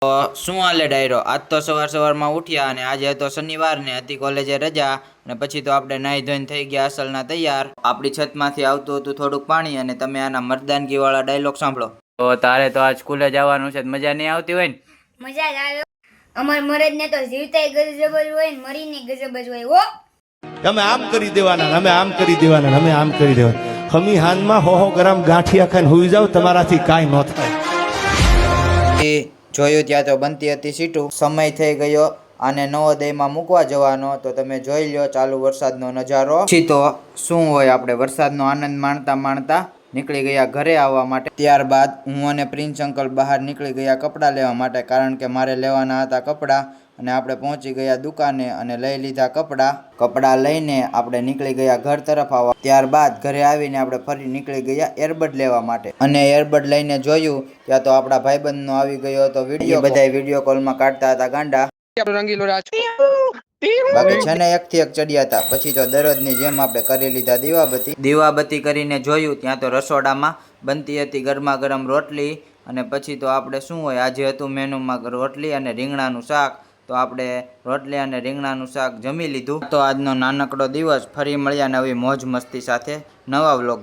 તો શું હાલે ડાયરો? આજ તો સવારમાં ઉઠ્યા અને આજે હતો શનિવાર ને હતી કોલેજે રજા અને પછી તો આપણે નાહી ધોઈને થઈ ગયા અસલના તૈયાર. આપણી છતમાંથી આવતું હતું થોડુંક પાણી અને તમે આના મર્દાનગી વાળા ડાયલોગ સાંભળો. તો તારે તો આજ સ્કૂલે જવાનું છે, મજા નહીં આવતી હોય ને? મજા જ આવે. અમાર મરદ ને તો જીવતાય ગજબ જ હોય ને મરીને ગજબ જ હોય. હો તમે આમ કરી દેવાના, અમે આમ કરી દેવાના, અમે આમ કરી દેવાના. ખમી હાનમાં હો ગ્રામ ગાંઠિયા ખાઈને હુઈ જાવ, તમારાથી કાંઈ ન થાય. જોયું ત્યાં તો બનતી હતી સીટું. સમય થઈ ગયો અને નવોદયમાં મૂકવા જવાનો. તો તમે જોઈ લો ચાલુ વરસાદનો નજારો. પછી તો શું હોય, આપણે વરસાદનો આનંદ માણતા માણતા નીકળી ગયા ઘરે આવવા માટે. ત્યારબાદ હું અને પ્રિન્સ અંકલ બહાર નીકળી ગયા કપડાં લેવા માટે, કારણ કે મારે લેવાના હતા કપડાં. અને આપણે પહોંચી ગયા દુકાને અને લઈ લીધા કપડાં લઈને આપણે નીકળી ગયા ઘર તરફ આવવા. ત્યારબાદ ઘરે આવીને આપણે ફરી નીકળી ગયા એરબડ લેવા માટે અને એરબડ લઈને જોયું ત્યાં તો આપણા ભાઈબંધનો આવી ગયો હતો વિડીયો. બધા વિડીયો કોલમાં કાઢતા હતા ગાંડા. બાકી છે ને એકથી એક ચડ્યા હતા. પછી તો દરરોજની જેમ આપણે કરી લીધા દીવાબત્તી કરીને જોયું ત્યાં તો રસોડામાં બનતી હતી ગરમા ગરમ રોટલી. અને પછી તો આપણે શું હોય, આજે હતું મેનુમાં રોટલી અને રીંગણાનું શાક. તો આપણે રોટલી અને રીંગણાનું શાક જમી લીધું. તો આજનો નાનકડો દિવસ. ફરી મળ્યા નવી મોજ મસ્તી સાથે નવા વ્લોગ.